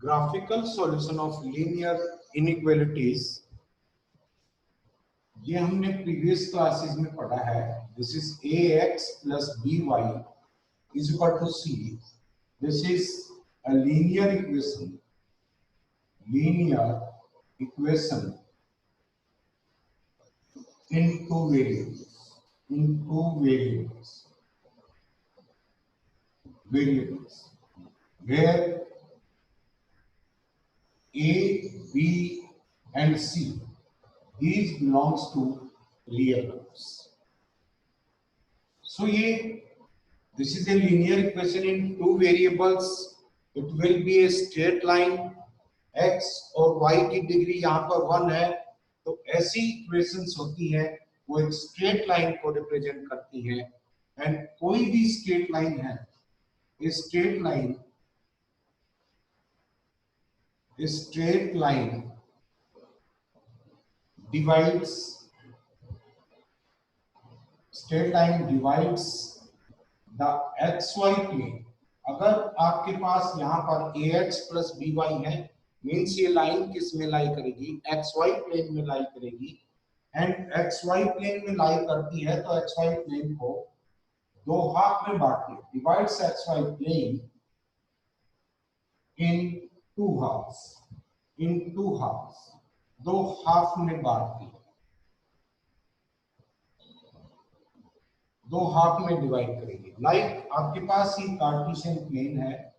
Graphical solution of linear inequalities, ये हमने previous classes में पढ़ा है। This is ax plus by is equal to c. This is a linear equation in two variables where a, b and c, these belongs to real numbers. So this is a linear equation in two variables. It will be a straight line. x और y की degree यहाँ पर 1 है, तो ऐसी equations होती हैं वो एक स्ट्रेट लाइन को रिप्रेजेंट करती हैं। एंड कोई भी स्ट्रेट लाइन है, straight line divides the xy plane. अगर आपके पास यहाँ पर ax plus by है, मीन्स ये लाइन किस में लाई करेगी, xy प्लेन में लाई करेगी। एंड xy प्लेन में लाई करती है तो xy प्लेन को दो हाफ में बांटती है, divides xy plane in two halves, दो हाफ में बांटती है, दो हाफ में डिवाइड करेगी। लाइक आपके पास ये कार्टेशियन प्लेन है,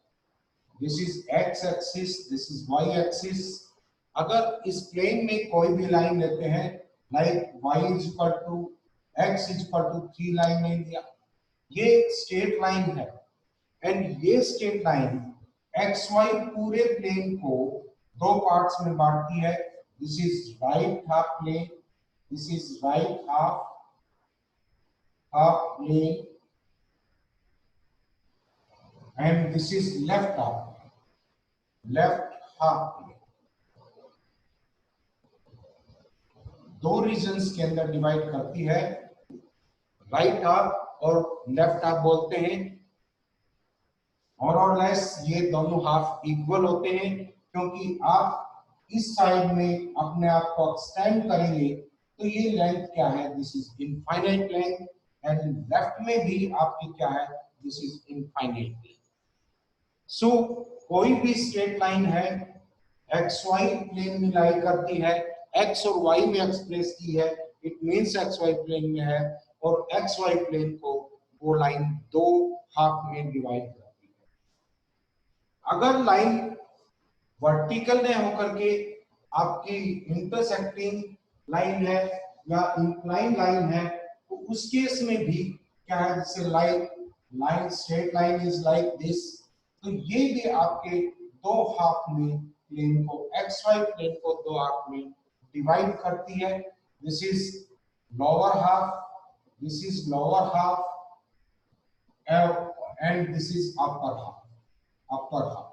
this is x axis, this is y axis. अगर इस प्लेन में कोई भी लाइन लेते हैं, like y is equal to x is equal to 3 line ले लिया, ये एक स्ट्रेट लाइन है। एंड ये स्ट्रेट लाइन xy पूरे प्लेन को दो पार्ट्स में बांटती है। This is right half plane, this is right half plane, and this is left half plane. दो रीजन्स के अंदर डिवाइड करती है, राइट हाफ और लेफ्ट हाफ बोलते हैं। और लेस ये दोनों हाफ इक्वल होते हैं, क्योंकि आप इस साइड में अपने आप को एक्सटेंड करेंगे तो ये लेंथ क्या है, this is infinite length. And left में भी आपकी क्या है, दिस इज इनफाइनाइट लेंथ। सो कोई भी स्ट्रेट लाइन है, xy प्लेन में लाई करती है, x और y में एक्सप्रेस की है, इट मींस xy प्लेन में है, और xy प्लेन को वो लाइन दो हाफ में डिवाइड करती है। अगर लाइन वर्टिकल में होकर के आपकी इंटरसेक्टिंग लाइन है या इंक्लाइन लाइन है, तो उस केस में भी क्या है, जैसे line straight line is like this, तो ये भी आपके दो हाफ में प्लेन को, xy प्लेन को दो हाफ में डिवाइड करती है। This is lower half and this is upper half.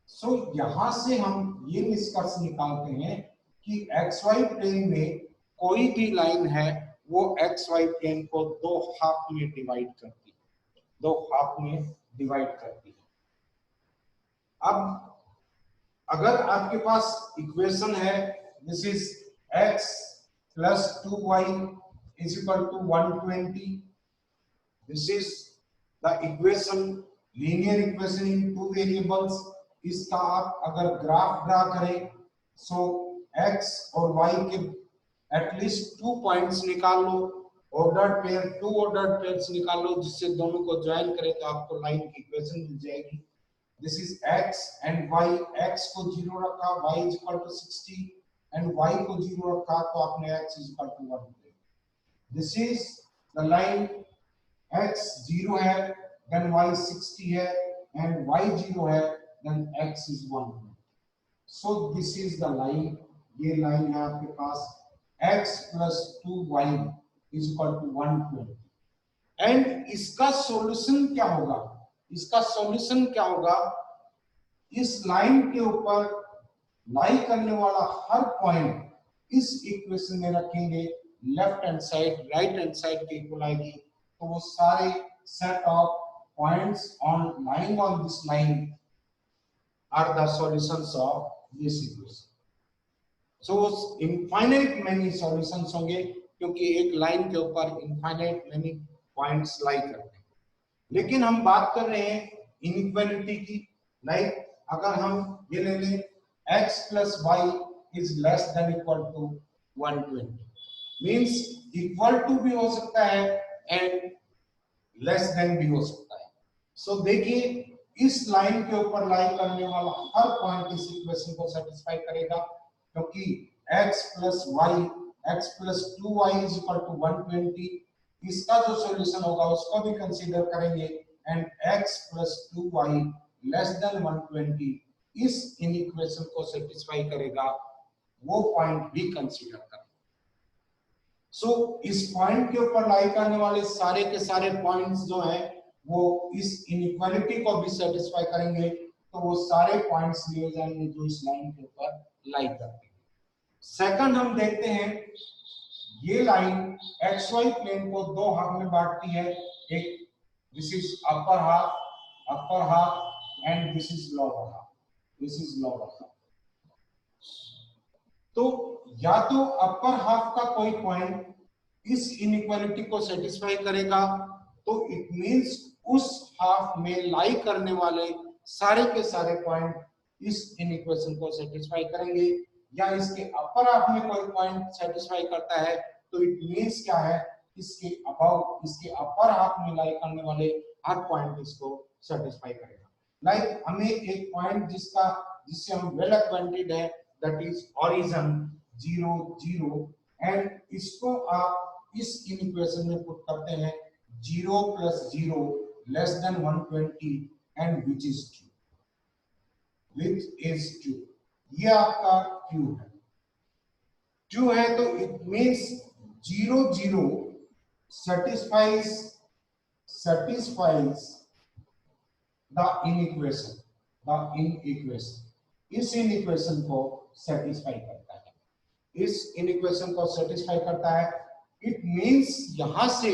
So यहां से हम ये निष्कर्ष निकालते हैं कि xy प्लेन में कोई भी लाइन है वो xy प्लेन को दो हाफ में डिवाइड करती है, अब अगर आपके पास इक्वेशन है, this is x plus 2y is equal to 120, this is the equation, linear equation in two variables. इसका आप अगर ग्राफ ड्रा करें, सो x और y के एटलीस्ट 2 पॉइंट्स निकाल लो, ऑर्डर्ड पेयर, 2 ऑर्डर्ड पेयर्स निकाल लो, जिससे दोनों को ज्वाइन करें तो आपको लाइन की इक्वेशन मिल जाएगी। This is x and y, x को 0 रखा, y is equal to 60 and y को 0 रखा, तो आपने x इज इक्वल टू 1 लिया। This is the line, x 0 है देन y 60 है, एंड y 0 है then x is 1। So this is the line, ये लाइन है आपके पास x plus 2y is equal to 120। And इसका सॉल्यूशन क्या होगा, इस लाइन के ऊपर लाई करने वाला हर पॉइंट इस इक्वेशन में रखेंगे, left hand side right hand side के इक्वल आएगी, तो वो सारे set of points on lying on this line are the solutions of this equation. So infinite many solutions होंगे क्योंकि एक लाइन के ऊपर इनफाइनाइट मैनी पॉइंट्स लाई करते हैं। लेकिन हम बात कर रहे हैं इनइक्वालिटी की। लाइक अगर हम ये ले लें x plus y is less than equal to 120 means equal to भी हो सकता है एंड लेस देन भी हो सकता है। सो देखिए इस लाइन के ऊपर लाई करने वाला हर पॉइंट इस इक्वेशन को सेटिस्फाई करेगा क्योंकि x plus y x plus 2y is equal to 120 इसका जो सॉल्यूशन होगा उसको भी कंसीडर करेंगे and x plus 2y less than 120 इस इनइक्वेशन को सेटिस्फाई करेगा, वो पॉइंट भी कंसीडर करें। सो इस पॉइंट के ऊपर लाई करने वाले सारे के सारे पॉइंट्स जो हैं वो इस इनइक्वालिटी को भी सेटिस्फाई करेंगे, तो वो सारे पॉइंट्स लिए जाएंगे जो इस लाइन के ऊपर लाई करते हैं। सेकंड हम देखते हैं ये लाइन XY प्लेन को दो हाफ में बांटती है, एक this is upper half and this is lower half. तो या तो अपर हाफ का कोई पॉइंट इस इनइक्वालिटी को सेटिस्फाई करेगा, तो इट मींस उस हाफ में लाई करने वाले सारे के सारे पॉइंट इस इनइक्वेशन को सेटिस्फाई करेंगे, या इसके अपर हाफ में कोई पॉइंट सेटिस्फाई करता है तो इट मींस क्या है, इसके अबव इसके अपर हाफ में लाई करने वाले हर पॉइंट इसको सेटिस्फाई करेगा। लाइक हमें एक पॉइंट जिससे हम वेल एक्वेंटेड है दैट इज ओरिजिन 0 0 एंड इसको आप इस इक्वेशन में पुट करते हैं 0 plus 0 less than 120 and which is Q। ये आपका Q है तो it means 0 0 satisfies the inequation इस इनइक्वेशन को सेटिस्फाई करता है। इट मींस यहां से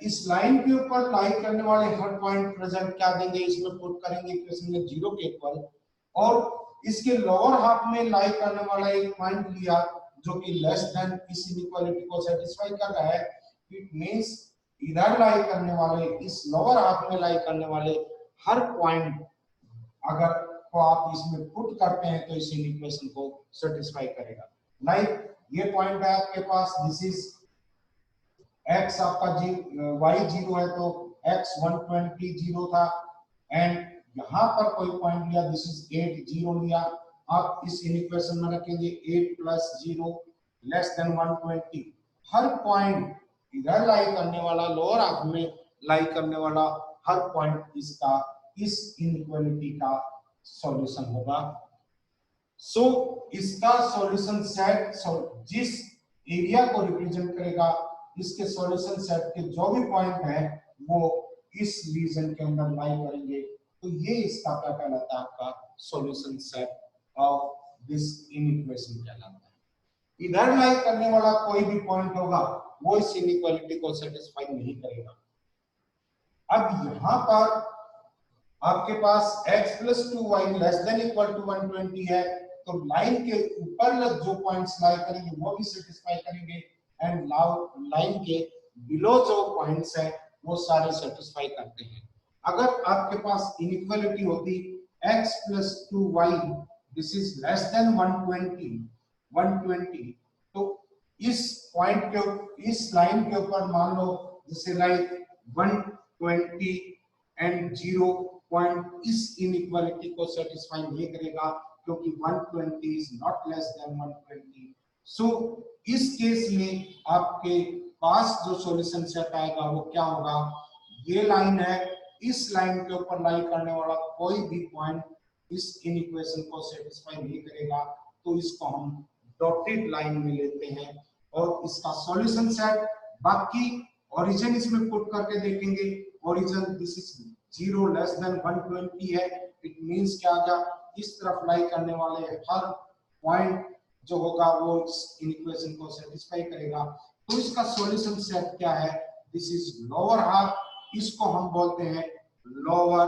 इस लाइन के ऊपर लाई करने वाले हर पॉइंट प्रेजेंट क्या देंगे, इसमें पुट करेंगे इक्वेशन में 0 के इक्वल, और इसके लोअर हाफ में लाई करने वाला एक पॉइंट लिया जो कि लेस देन इस इनइक्वालिटी को सेटिस्फाई कर रहा है। इट मींस इधर लाई करने वाले इस लोअर हाफ में लाई करने वाले हर पॉइंट अगर को आप इसमें पुट करते हैं तो इस इक्वेशन को सेटिस्फाई करेगा। लाइक ये पॉइंट है आपके पास, दिस इज x आपका y 0 है तो x 120 0 था एंड यहाँ पर कोई पॉइंट लिया, दिस इज 8 0 लिया, आप इस इक्वेशन में रखेंगे 8 plus 0 less than 120। हर पॉइंट इधर लाई करने वाला लोअर हाफ में लाई करने वाला हर पॉइंट इसका इस इनइक्वालिटी का सॉल्यूशन होगा। सो इसका सॉल्यूशन सेट जिस एरिया को रिप्रेजेंट करेगा, इसके सॉल्यूशन सेट के जो भी पॉइंट है वो इस रीजन के अंदर लाई करेंगे, तो ये इसका क्या कहलाता है, आपका solution set of this inequation कहलाता है। इधर लाई करने वाला कोई भी पॉइंट होगा वो इस इनइक्वालिटी को सेटिस्फाई नहीं करेगा। अब यहाँ पर आपके पास x plus 2y less than equal to 120 है, तो लाइन के ऊपर जो पॉइंट्स लाई करेंगे वो भी सेटिस्फाई करेंगे एंड लाइन के बिलो जो पॉइंट्स है वो सारे सेटिस्फाई करते हैं। अगर आपके पास इनइक्वालिटी होती x plus 2y this is less than 120, तो इस पॉइंट के इस लाइन के ऊपर मान लो जैसे लाइक 120 एंड 0 पॉइंट इस इनइक्वालिटी को सेटिस्फाई नहीं करेगा क्योंकि 120 इज नॉट लेस देन 120। सो इस केस में आपके पास जो सॉल्यूशन सेट आएगा वो क्या होगा, ये लाइन है, इस लाइन के ऊपर लाई करने वाला कोई भी पॉइंट इस इनइक्वेशन को सेटिस्फाई नहीं करेगा, तो इसको हम डॉटेड लाइन में लेते हैं और इसका सॉल्यूशन सेट बाकी ओरिजिन इसमें पुट करके देखेंगे। Origin this is 0 less than 120 है, इट मींस क्या आ गया, इस तरफ लाई करने वाले हर पॉइंट जो होगा वो इस इक्वेशन को सेटिस्फाई करेगा। तो इसका सॉल्यूशन सेट क्या है, दिस इज लोअर हाफ, इसको हम बोलते हैं lower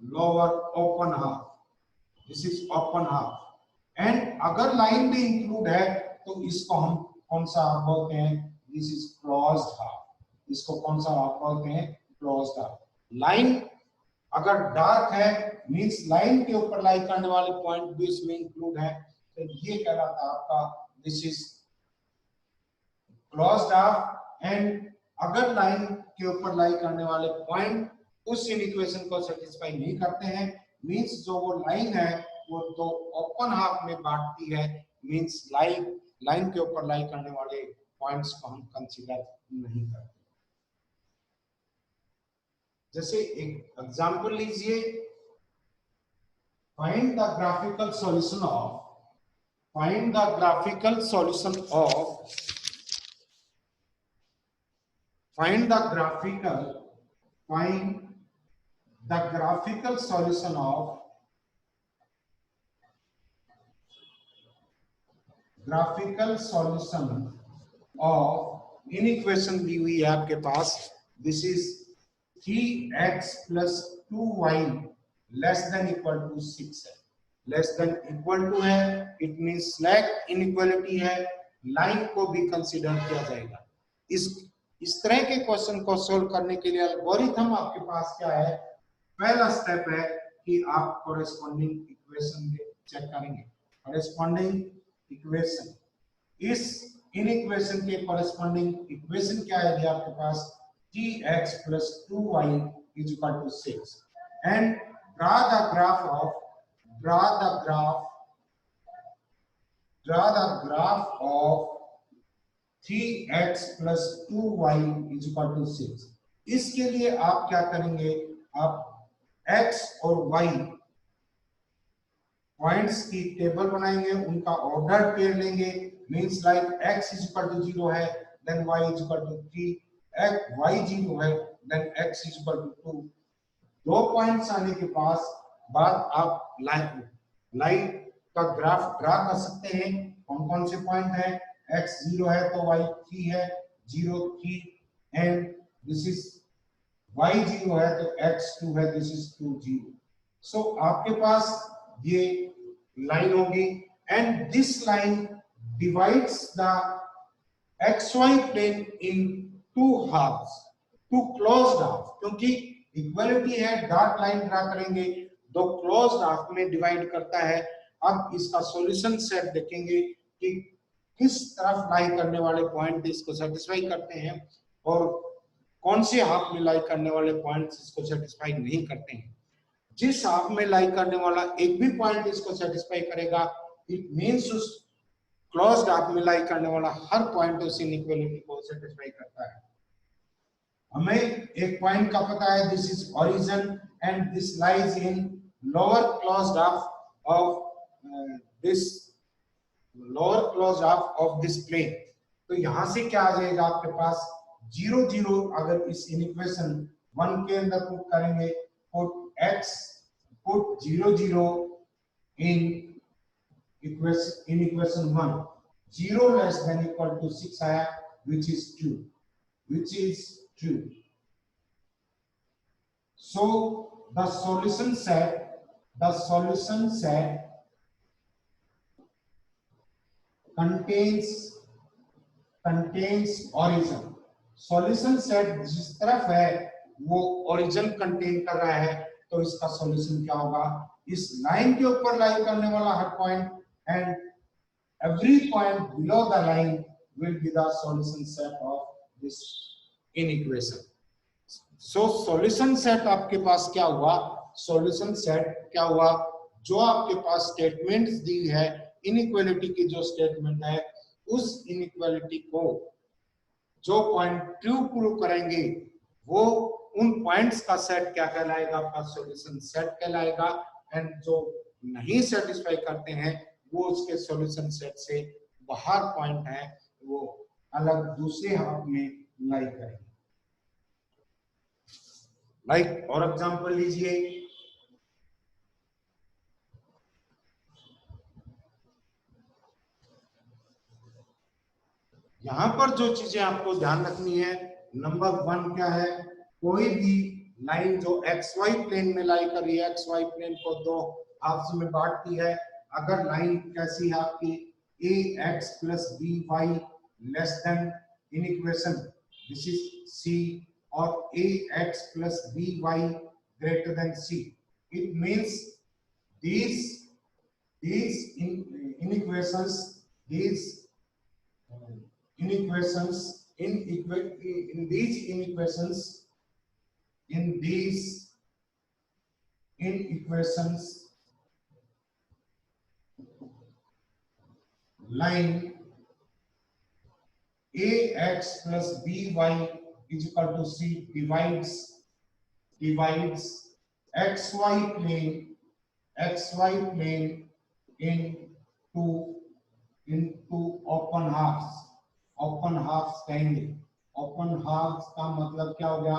lower open half, this is open half. And अगर लाइन भी इंक्लूड है तो इसको हम कौन सा हाफ बोलते हैं, दिस इज क्लोज्ड हाफ। इसको कौन सा हाफ बोलते हैं, क्लोज्ड हाफ। लाइन अगर डार्क है मींस लाइन के ऊपर लाई करने वाले पॉइंट भी इसमें इंक्लूड है, तो ये कहलाता है आपका this is closed half. And अगर लाइन के ऊपर लाई करने वाले पॉइंट उस इक्वेशन को सेटिस्फाई नहीं करते हैं, मींस जो वो लाइन है वो तो ओपन हाफ में बांटती है, मींस लाइन के ऊपर लाई करने वाले पॉइंट्स को हम कंसीडर नहीं करते। जैसे एक एग्जांपल लीजिए, find the graphical solution of find the graphical solution of find the graphical solution of equation दी हुई है आपके पास, this is 3x plus 2y less than equal to 6 है। लेस देन इक्वल टू है, इट मींस स्लैक इनइक्वालिटी है, line को भी कंसीडर किया जाएगा। इस तरह के क्वेश्चन को सोल्व करने के लिए एल्गोरिथम आपके पास क्या है, पहला स्टेप है कि आप कोरेस्पोंडिंग इक्वेशन चेक करेंगे। कोरेस्पोंडिंग इक्वेशन, इस इक्वेशन के कोरेस्पोंडिंग इक्वेशन क्या है आपके पास, 3x plus 2y is equal to 6 and draw the graph of 3x plus 2y is equal to 6। इसके लिए आप क्या करेंगे, आप x और y पॉइंट्स की टेबल बनाएंगे, उनका ऑर्डर पेयर लेंगे, means like x is equal to 0 है then y is equal to 3, y 0 है then x is equal to 2। दो पॉइंट्स आने के बाद आप लाइन का ग्राफ ड्रा कर सकते हैं। कौन कौन से पॉइंट है, x 0 है तो y 3 है, 0 3, एंड दिस इज y 0 है तो x 2 है, दिस इज 2 0। सो आपके पास ये लाइन होगी and this line divides the xy plane in two halves, two closed half. क्योंकि इक्वलिटी है, डार्क लाइन ड्रा करेंगे, दो क्लोज्ड हाफ में डिवाइड करता है। अब इसका सॉल्यूशन सेट देखेंगे कि किस तरफ लाई करने वाले पॉइंट इसको सेटिस्फाई करते हैं और कौन से हाफ में लाई करने वाले पॉइंट्स इसको सेटिस्फाई नहीं करते हैं। जिस हाफ में लाई करने वाला एक भी पॉइंट इसको सेटिस्फाई करेगा, इट मींस उस क्लोज्ड हाफ में लाई करने वाला हर पॉइंट उस इनइक्वालिटी को सेटिस्फाई करता है। हमें एक पॉइंट का पता है, this is origin and this lies in lower closed half of this plane. तो यहां से क्या आ जाएगा आपके पास 0 0। अगर इस इक्वेशन 1 के अंदर पुट करेंगे, put 0 0 in equation 1, 0 less than equal to 6 आया, which is true। So the solution set contains origin। Solution set जिस तरफ है वो ओरिजिन कंटेन कर रहा है, तो इसका सॉल्यूशन क्या होगा, इस लाइन के ऊपर लाई करने वाला हर point and every point below the line will be the solution set of this equation. So solution set आपके पास क्या हुआ, सॉल्यूशन सेट क्या हुआ, जो आपके पास स्टेटमेंट्स दी है, इनइक्वालिटी की जो स्टेटमेंट है, उस इनइक्वालिटी को जो पॉइंट ट्रू प्रूव करेंगे वो उन पॉइंट्स का सेट क्या कहलाएगा, आपका सॉल्यूशन सेट कहलाएगा। एंड जो नहीं सेटिस्फाई करते हैं वो उसके सॉल्यूशन सेट से बाहर पॉइंट है, वो अलग दूसरे हाफ में लाई करेंगे। लाइक और एग्जांपल लीजिए, यहाँ पर जो चीजें आपको ध्यान रखनी है, नंबर 1 क्या है, कोई भी लाइन जो एक्स वाई प्लेन में लाई कर रही है, एक्स वाई प्लेन को दो हाफ्स में बांटती है। अगर लाइन कैसी है आपकी a x plus b y less than, in equation this is c, or a x plus b y greater than c, it means these inequations, these inequations in these inequations, in these inequations, line ax plus by is equal to c divides xy plane into open halves। Open halves कहेंगे। Open halves का मतलब क्या हो गया,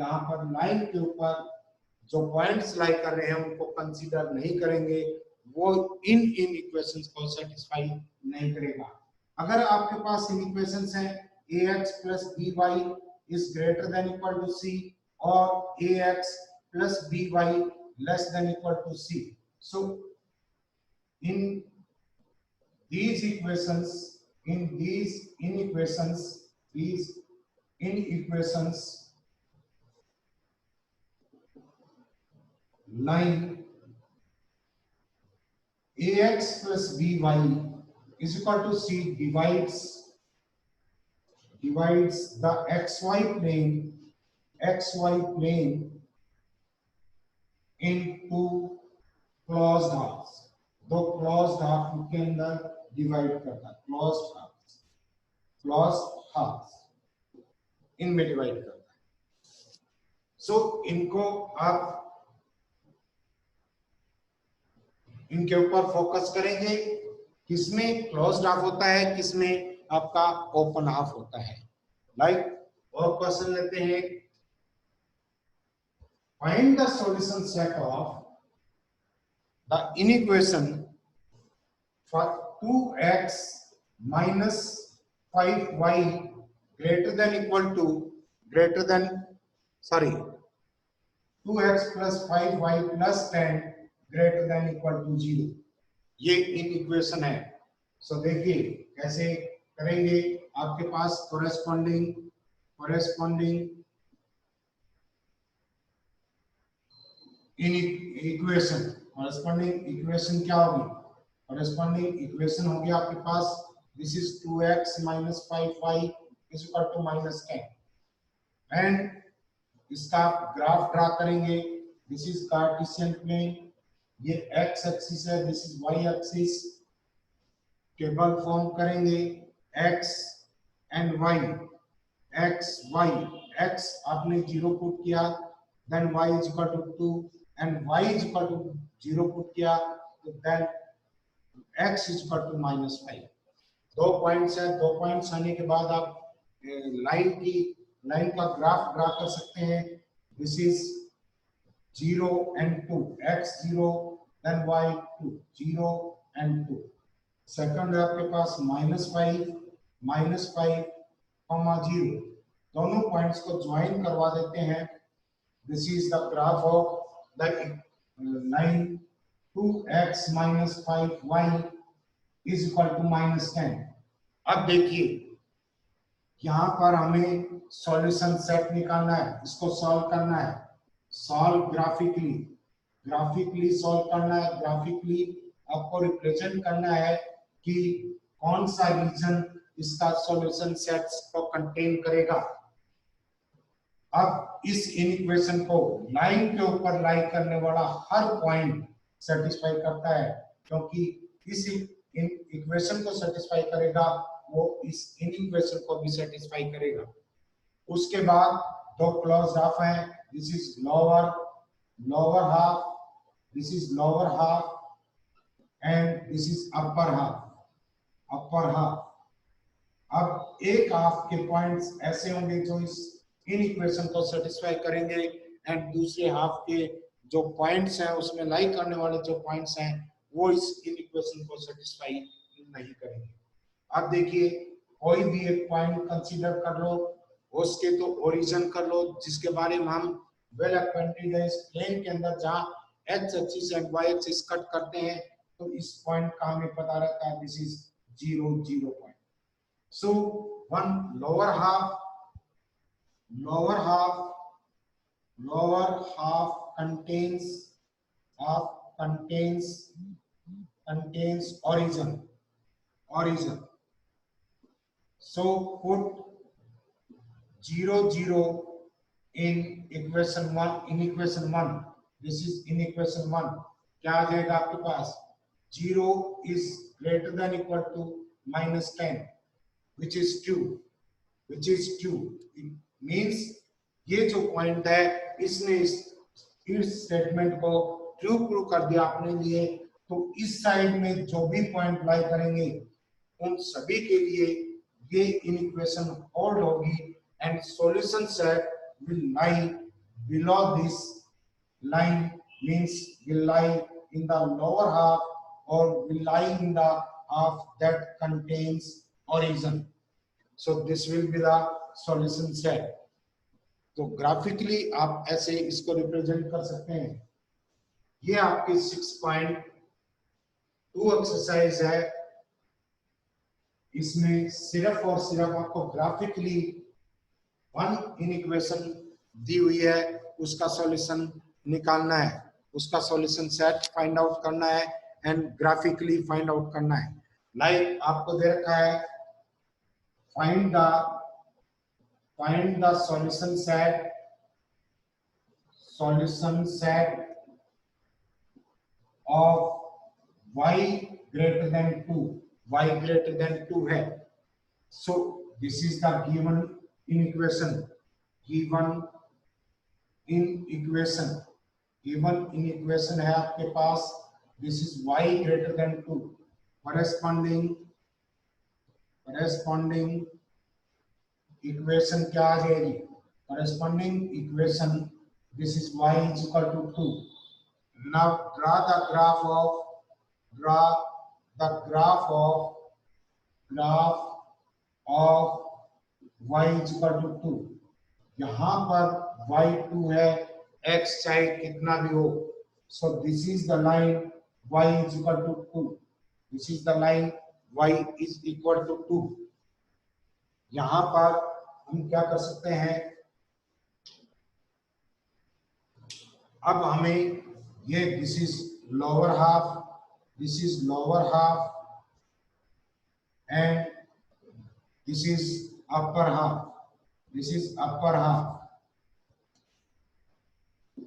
यहाँ पर line के ऊपर जो पॉइंट्स लाई कर रहे हैं उनको कंसीडर नहीं करेंगे, वो इन इक्वेशंस को सेटिस्फाई नहीं करेगा। अगर आपके पास इन इक्वेशंस हैं ax plus by is greater than equal to c और ax plus by less than equal to c, so in these equations, these inequations, line ax plus by is equal to c divides the xy plane into closed halves। दो closed half के अंदर divide करता है, closed halves इनमें divide करता है। सो इनको आप इनके ऊपर फोकस करेंगे, किसमें क्लोज्ड हाफ होता है, किसमें आपका ओपन हाफ होता है। लाइक और क्वेश्चन लेते हैं, find the solution set of the inequation for 2x minus 5y greater than 2x plus 5y plus 10 greater than equal to 0, ये इन इक्वेशन है। सो देखिए कैसे करेंगे, आपके पास कोरेस्पॉन्डिंग इन इक्वेशन क्या होगी, कोरेस्पॉन्डिंग इक्वेशन होगी आपके पास, this is 2x minus 5y is equal to -10 and इसका ग्राफ ड्रा करेंगे, दिस इज कार्टेशियन प्लेन, ये x एक्सिस है, this is y axis, table form करेंगे x एंड y, x आपने 0 पुट किया, then y is equal to 2 and y is equal to 0 put किया, तो then x is equal to -5। दो points है, दो पॉइंट्स आने के बाद आप लाइन का ग्राफ ड्रा कर सकते हैं, this is 0 and 2, x 0 then y 2, 0 and 2। Second है आपके पास -5, 0, दोनों पॉइंट्स को ज्वाइन करवा देते हैं, this is the graph of the line 2x minus 5y is equal to -10। अब देखिए यहाँ पर हमें सॉल्यूशन सेट निकालना है, इसको सॉल्व करना है, सॉल्व ग्राफिकली सॉल्व करना है, ग्राफिकली आपको रिप्रेजेंट करना है कि कौन सा रीजन इसका सॉल्यूशन सेट को कंटेन करेगा। अब इस इक्वेशन को लाइन के ऊपर लाई करने वाला हर पॉइंट सेटिस्फाई करता है, क्योंकि इस इक्वेशन को सेटिस्फाई करेगा वो इस इक्वेशन को भी सेटिस्फाई करेगा। उसके बाद दो क्लोज्ड हाफ है, this is lower half, this is lower half and this is upper half. अब एक हाफ के पॉइंट्स ऐसे होंगे जो इस इन इक्वेशन को सेटिस्फाई करेंगे एंड दूसरे हाफ के जो पॉइंट्स हैं उसमें लाई करने वाले जो पॉइंट्स हैं वो इस इन इक्वेशन को सेटिस्फाई नहीं करेंगे। अब देखिए कोई भी एक पॉइंट कंसीडर कर लो, उसके तो ओरिजिन कर लो जिसके बारे में हम वेल एक्वेंटेड है इस प्लेन के अंदर जहां x axis and y axis cut करते हैं, तो इस पॉइंट का हमें पता रहता है this is 0 point. So one lower half lower half contains origin. So put 0 in equation 1. This is in equation 1. क्या आ जाएगा आपके पास? 0 is greater than equal to -10, which is 2. It means ये जो पॉइंट है इसने इस स्टेटमेंट को ट्रू प्रूव कर दिया अपने लिए. तो इस साइड में जो भी पॉइंट लाई करेंगे उन सभी के लिए ये इक्वेशन होल्ड होगी and solution set will lie below this line, means will lie in the lower half or will lie in the half that contains origin. So this will be the solution set. तो graphically आप ऐसे इसको represent कर सकते हैं. ये आपकी 6.2 exercise है. इसमें सिर्फ और सिर्फ आपको ग्राफिकली वन इक्वेशन दी हुई है, उसका सॉल्यूशन निकालना है, उसका सॉल्यूशन सेट फाइंड आउट करना है एंड ग्राफिकली फाइंड आउट करना है. लाइक आपको दे रखा है find the solution set of y greater than 2 है. So this is the given in equation है आपके पास. This is y greater than 2. corresponding equation क्या आ जाएगी? corresponding equation, this is y is equal to 2. Now draw the graph of y is equal to 2. यहाँ पर y 2 है, x चाहे कितना भी हो. So this is the line y is equal to 2. This is the line y is equal to 2. यहाँ पर हम क्या कर सकते हैं? अब हमें ये this is lower half and this is upper half.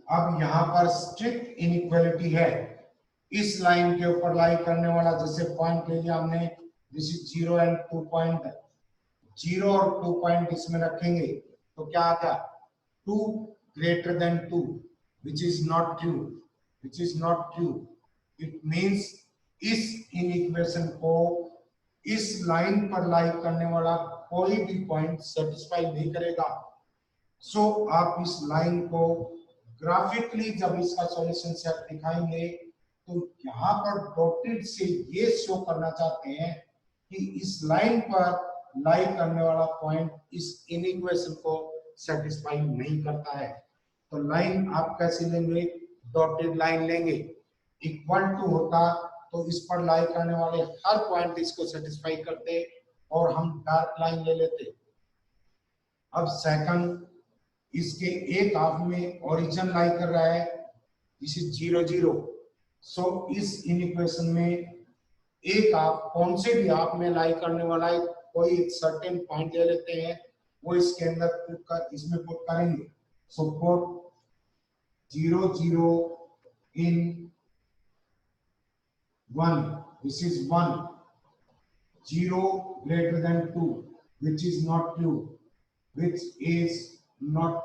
अब यहाँ पर स्ट्रिक्ट इनइक्वालिटी है. इस लाइन के ऊपर लाई करने वाला जैसे पॉइंट ले लिया हमने, दिस इज 0 एंड 2 पॉइंट. 0 और 2 पॉइंट इसमें रखेंगे तो क्या आता? 2 greater than 2, which is not true. It means इस इक्वेशन को इस लाइन पर लाई करने वाला कोई भी पॉइंट सेटिस्फाई नहीं करेगा. सो आप इस लाइन को ग्राफिकली जब इसका सॉल्यूशन सेट दिखाएंगे तो यहाँ पर डॉटेड से ये शो करना चाहते हैं कि इस लाइन पर लाई करने वाला पॉइंट इस इक्वेशन को सेटिस्फाई नहीं करता है. तो लाइन आप कैसे लेंगे? डॉटेड लाइन लेंगे. इक्वल टू होता तो इस पर लाई करने वाले हर पॉइंट इसको सेटिस्फाई करते और हम डार्क लाइन ले लेते. अब सेकंड, इसके एक हाफ में ओरिजिन लाई कर रहा है, दिस इज 0. सो इस इक्वेशन में एक हाफ कौन से भी हाफ में लाई करने वाला है, कोई एक सर्टेन पॉइंट ले लेते हैं, वो इसके अंदर इसमें पुट करेंगे. So put 0 in 1. This is 1. 0 greater than 2, which is not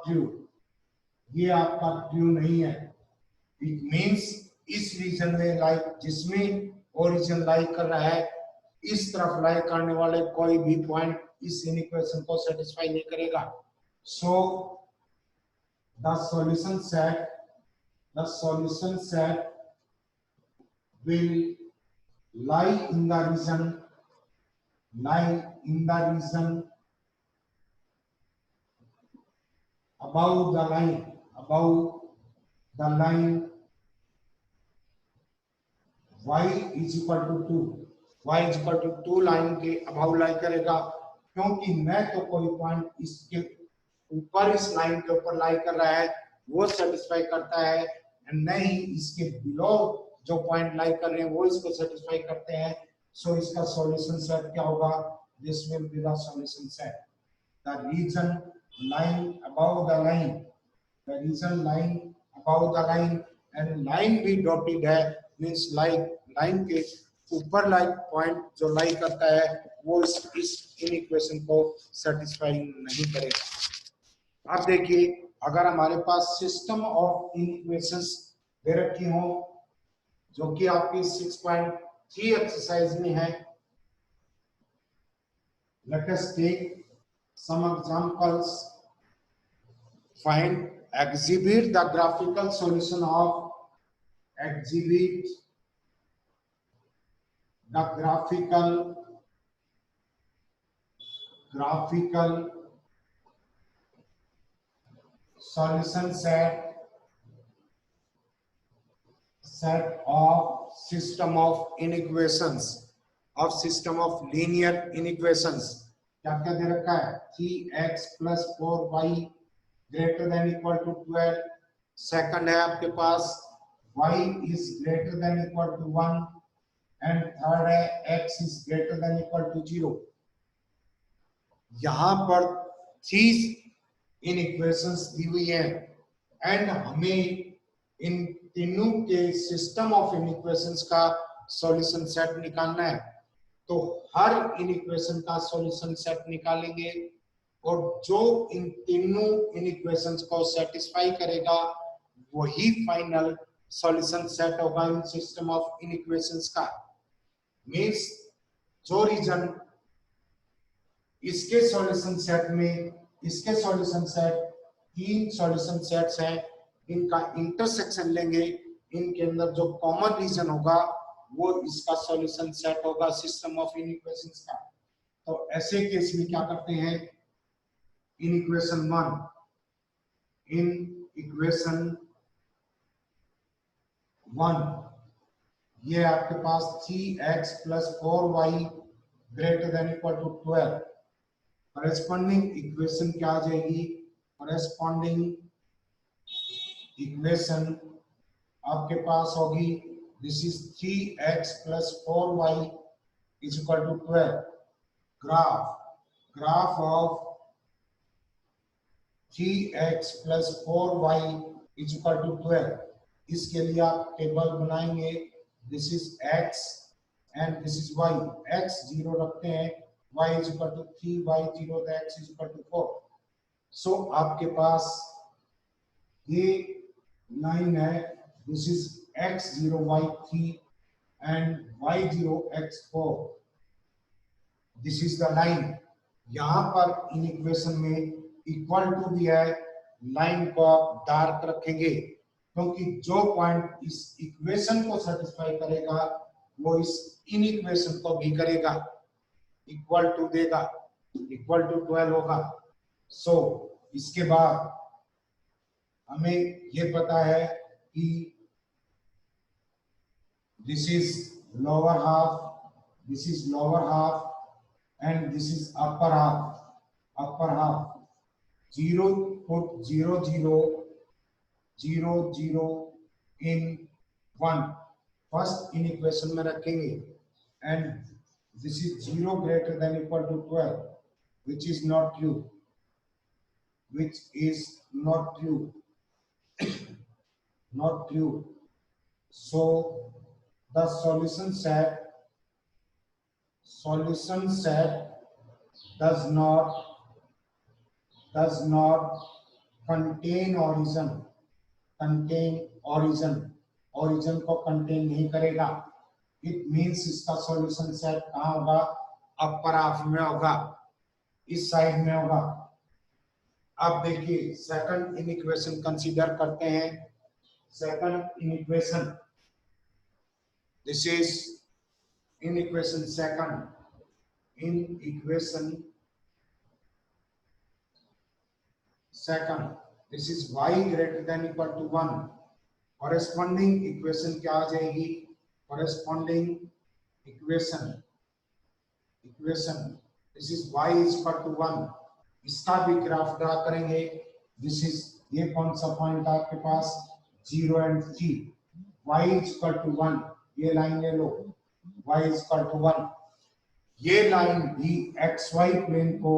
true. ये आपका ट्रू नहीं है. It means इस रीजन में लाइक जिसमें ओरिजिन लाई कर रहा है, इस तरफ लाई करने वाले कोई भी पॉइंट इस इक्वेशन को सेटिस्फाई नहीं करेगा. So the solution set will lie in the region above above the line y is equal to 2, y is equal to 2 line के अबाउ लाई करेगा, क्योंकि मैं तो कोई पॉइंट इसके ऊपर इस लाइन के ऊपर लाई कर रहा है वो सेटिस्फाई करता है, नहीं इसके बिलो जो पॉइंट लाई कर रहे हैं वो इसको सेटिस्फाई करते हैं। सो इसका सॉल्यूशन सेट क्या होगा? This will be the solution set. The region line above the line, the region line above the line, and line भी डॉटेड है, मींस लाइन के ऊपर लाइक पॉइंट जो लाई करता है वो इस इन इक्वेशन को सेटिस्फाई नहीं करेगा। अब देखिए, अगर हमारे पास सिस्टम ऑफ इक्वेशंस दे रखी हो जो कि आपकी 6.3 एक्सरसाइज में है, let us take some examples. Find exhibit the graphical solution of exhibit the graphical solution set of system of inequations, of system of linear inequations। क्या क्या दे रखा है? 3x plus 4y greater than equal to 12। Second है आपके पास y is greater than equal to 1, and third है x is greater than equal to 0। यहां पर 3 इन equations दी हुई है एंड हमें इन तीनों के सिस्टम ऑफ इन इक्वेशंस का सॉल्यूशन सेट निकालना है। तो हर इन इक्वेशन का सॉल्यूशन सेट निकालेंगे और जो इन तीनों इन इक्वेशंस को सेटिस्फाई करेगा वही फाइनल सॉल्यूशन सेट होगा इन सिस्टम ऑफ इन इक्वेशंस का। मींस जो रीजन इसके सॉल्यूशन सेट में, इसके सॉल्यूशन सेट, तीन सॉल्यूशन सेट्स हैं, इनका इंटरसेक्शन लेंगे, इनके अंदर जो कॉमन रीजन होगा वो इसका सॉल्यूशन सेट होगा सिस्टम ऑफ इन इक्वेशंस का। तो ऐसे केस में क्या करते हैं? इन इक्वेशन 1, इन इक्वेशन 1 ये आपके पास 3x plus 4y greater than equal to 12। Corresponding equation क्या आ जाएगी? करेस्पॉन्डिंग इक्वेशन आपके पास होगी, this is 3x plus 4y is equal to 12। Graph of 3x plus 4y is equal to 12। इसके लिए आप टेबल बनाएंगे, this is x and this is y। x 0 रखते हैं, y is equal to 3, y 0, the x is equal to 4। सो आपके पास ये line है, this is x 0 y 3 and y 0 x 4। This is the line. यहां पर in equation में equal to भी है, लाइन को आप डार्क रखेंगे क्योंकि जो पॉइंट इस इक्वेशन को सेटिस्फाई करेगा वो इस इन इक्वेशन को भी करेगा, इक्वल टू देगा, इक्वल टू 12 होगा। सो इसके बाद हमें ये पता है कि this is lower half, this is lower half and this is upper half. Upper half 0 put 0 0 0 0 in 1 first in equation में रखेंगे and this is 0 greater than equal to 12, which is not true, which is not true, not true। So the solution set does not contain origin को contain नहीं करेगा। It means इसका solution set कहाँ होगा? Upper half में होगा, इस side में होगा। अब देखिए सेकंड इन इक्वेशन कंसीडर करते हैं। Second in equation, this is in equation second, in equation second this is y greater than equal to 1, corresponding equation क्या आ जाएगी, corresponding equation this is y is equal to 1, इसका भी graph draw करेंगे। This is, ये कौन सा point आपके पास, 0 and 3, y is equal to 1, ये लाइन ले लो, y इज इक्वल टू 1। ये लाइन भी xy प्लेन को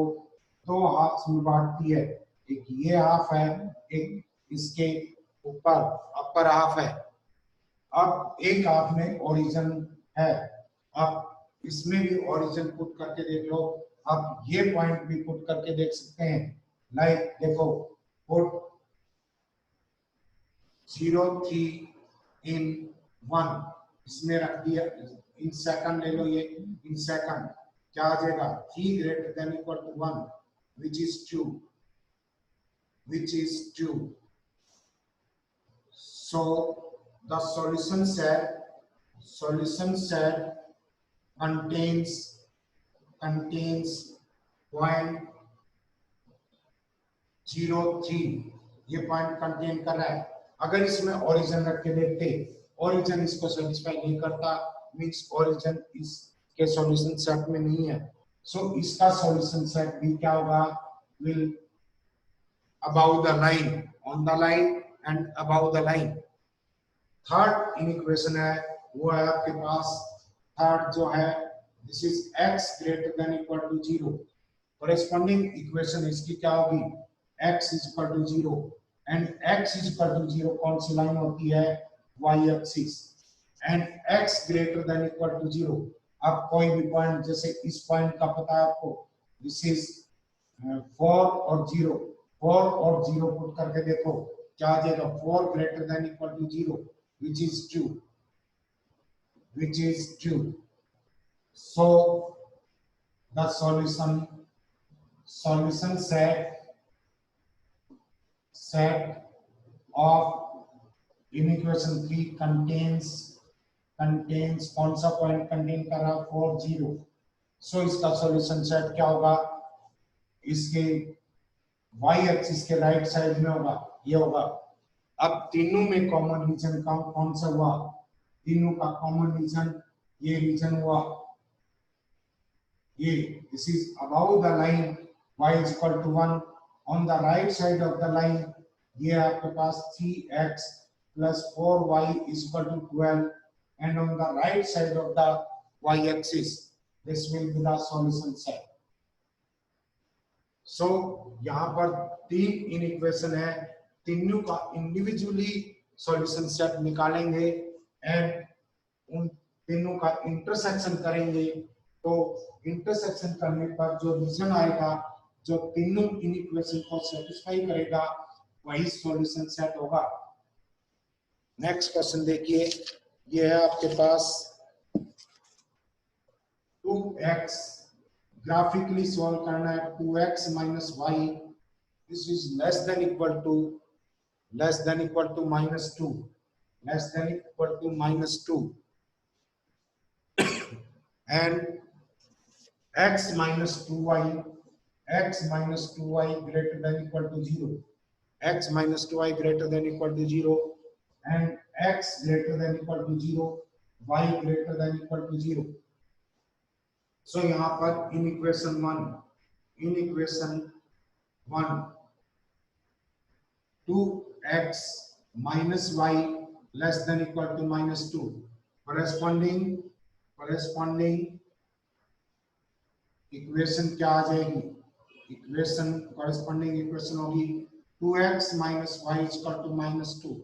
दो हाफ में बांटती है, एक ये हाफ है, एक इसके ऊपर अपर हाफ है। अब एक हाफ में ओरिजिन है, अब इसमें भी ओरिजिन पुट करके देख लो। अब ये पॉइंट भी पुट करके देख सकते हैं, लाइक देखो, पुट 0 3 इन 1, इसमें रख दिया, इन सेकंड ले लो, ये इन सेकंड क्या आ जाएगा, 3 greater than equal to 1 which is 2, so the solution set contains point 03, ये पॉइंट कंटेन कर रहा है। अगर इसमें ओरिजिन रख के देखते, ओरिजिन इसको सेटिस्फाई नहीं करता, मींस ओरिजिन इसके सॉल्यूशन सेट में नहीं है। सो इसका सॉल्यूशन सेट भी क्या होगा, will above the line, on the line and above the line। Third equation है, वो है आपके पास, थर्ड जो है, this is x greater than equal to 0, corresponding equation इसकी क्या होगी, x is equal to 0 and x is equal to 0 कौन सी लाइन होती है, y axis, and x greater than equal to 0। अब कोई भी पॉइंट, जैसे इस पॉइंट का पता है आपको, दिस इज 4 और 0, 4 और 0 पुट करके देखो क्या आ जाएगा, 4 greater than equal to 0 which is true, so the solution set of equation 3 contains कौन सा पॉइंट कंटेन कर रहा, 4 0। सो इसका सॉल्यूशन सेट क्या होगा, इसके y एक्सिस के राइट साइड में होगा, ये होगा। अब तीनों में कॉमन रीजन कौन सा हुआ, तीनों का कॉमन रीजन ये रीजन हुआ, ये this is about the line, y is equal to 1, on the right side of the line ये आपके पास 3x plus 4y is equal to 12, and on the right side of the y axis this will be the solution set। so यहाँ पर तीन equation है, तीनों का individually solution set निकालेंगे and उन तीनों का इंटरसेक्शन करेंगे। तो इंटरसेक्शन करने पर जो रीजन आएगा, जो तीनों इक्वेशन को सेटिस्फाई करेगा, वही सॉल्यूशन सेट होगा। नेक्स्ट क्वेश्चन देखिए, ये है आपके पास 2x, ग्राफिकली सॉल्व करना है, 2x minus y, this is less than equal to minus 2, less than equal to minus 2, and x minus 2y greater than equal to 0, x minus 2y greater than equal to 0, and x greater than equal to 0, y greater than equal to 0। so यहाँ पर in equation 1 2x minus y less than equal to minus 2, corresponding equation क्या आ जाएगी, equation corresponding equation होगी 2x minus y is equal to minus 2,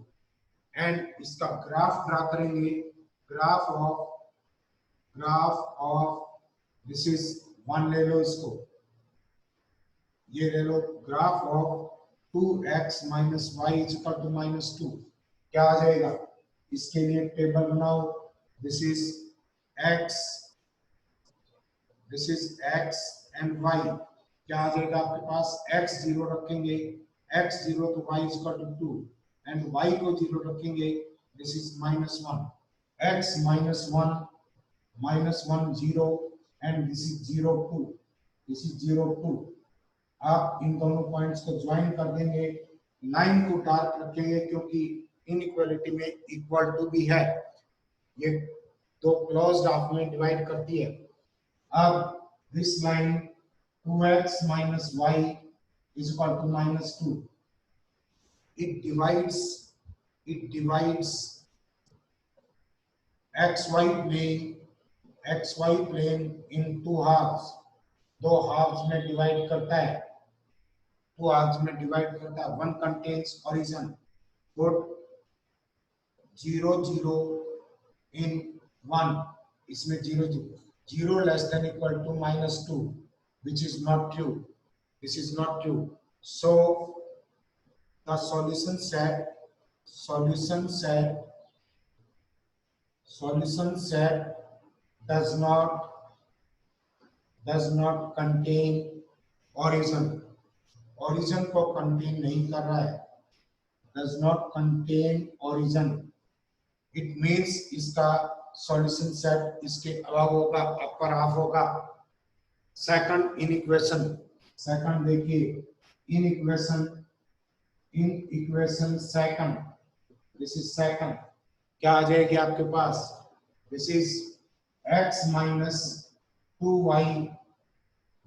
and इसका graph draw करेंगे, graph of this is 1 ले लो, इसको ये ले लो, graph of 2x minus y is equal to minus 2 क्या आ जाएगा, इसके लिए टेबल बनाओ, this is x and y, क्या आ जाएगा आपके पास, x 0 रखेंगे, x 0 तो y is equal to 2, and y को 0 रखेंगे, this is minus 1, x minus 1 0, and this is 0 2, आप इन दोनों पॉइंट्स को ज्वाइन कर देंगे, लाइन को डार्क रखेंगे क्योंकि इनइक्वालिटी में इक्वल टू भी है, ये दो क्लोज्ड हाफ में डिवाइड करती है। अब this line 2x minus y is equal to -2. It divides xy plane in two halves. दो halves में divide करता है, one contains origin. Put 0 0 in 1, इसमें 0 0 less than equal to -2, which is not true. This is not true. So the solution set does not contain origin. Origin को contain नहीं कर रहा है. Does not contain origin. It means इसका solution set इसके above होगा, upper half होगा. Second equation देखिए, in equation second, this is second, क्या आ जाएगी आपके पास? This is x minus 2y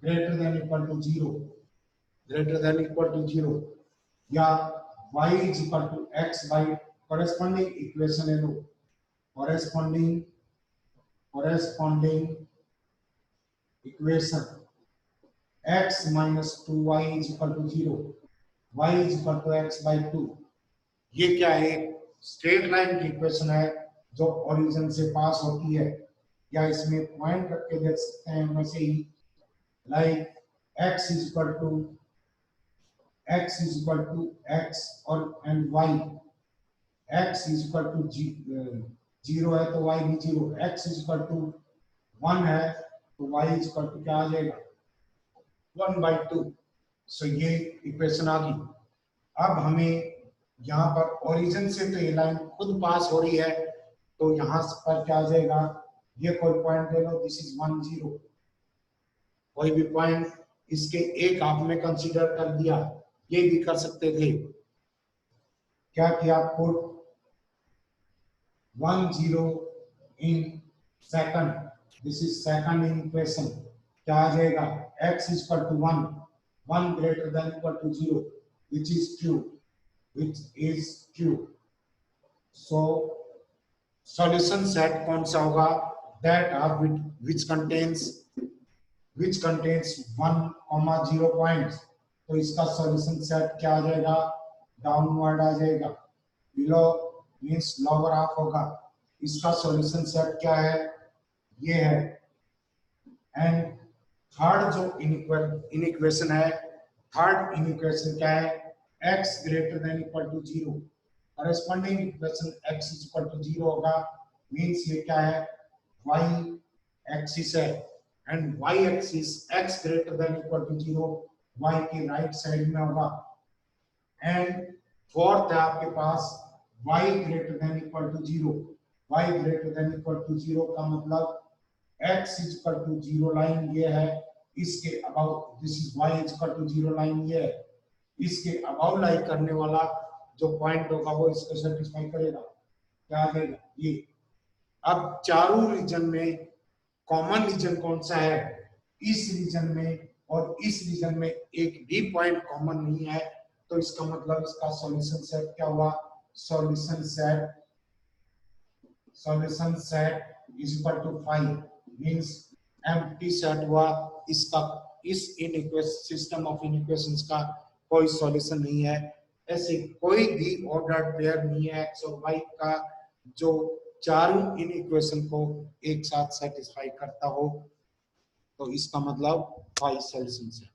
greater than equal to 0, या y is equal to x by corresponding equation है लो, corresponding equation x minus 2y is equal to 0, y is equal to x by 2. ये क्या है? Straight line की equation है जो origin से पास होती है, या इसमें पॉइंट रख के देख सकते हैं वैसे ही, like x is equal to x और and y, x is equal to 0 है तो y भी 0, x is equal to 1 है तो y is equal to क्या आ जाएगा? 1/2. सो ये इक्वेशन आ गई। अब हमें यहाँ पर ओरिजिन से तो ये लाइन खुद पास हो रही है, तो यहाँ पर क्या आ जाएगा? ये कोई पॉइंट ले लो, दिस इज 1 0, कोई भी पॉइंट इसके एक हाफ में कंसीडर कर दिया, ये भी कर सकते थे। क्या किया? Put 1 0 in second, this is second in equation, क्या आ जाएगा? x is equal to 1 greater than equal to 0, which is true. So solution set कौन सा होगा? That are which contains 1,0 points. तो इसका solution set क्या आ जाएगा? डाउनवर्ड आ जाएगा, below means lower half होगा। इसका solution set क्या है? ये है। एंड थर्ड जो इनइक्वेशन है, थर्ड इनइक्वेशन क्या है? x greater than equal to 0, corresponding equation x is equal to 0 होगा, मींस ये क्या है? y एक्सिस है, and y axis x greater than equal to 0 y के राइट साइड में होगा। एंड फोर्थ है आपके पास y greater than equal to 0, y greater than equal to 0 का मतलब x is equal to 0 line ये है, इसके above this is y is equal to 0 line ये है, इसके अबाउ लाई करने वाला जो पॉइंट होगा वो इसको सेटिस्फाई करेगा, क्या आ जाएगा? ये। अब चारों रीजन में कॉमन रीजन कौन सा है? इस रीजन में और इस रीजन में एक भी पॉइंट कॉमन नहीं है, तो इसका मतलब इसका सॉल्यूशन सेट क्या हुआ? Solution set is equal to 5, means empty set हुआ। इसका इस सिस्टम ऑफ इनइक्वेशंस का कोई सॉल्यूशन नहीं है, ऐसे कोई भी ऑर्डर पेयर नहीं है x और y का जो चारों इनइक्वेशन को एक साथ सेटिस्फाई करता हो, तो इसका मतलब 5 सॉल्यूशंस है।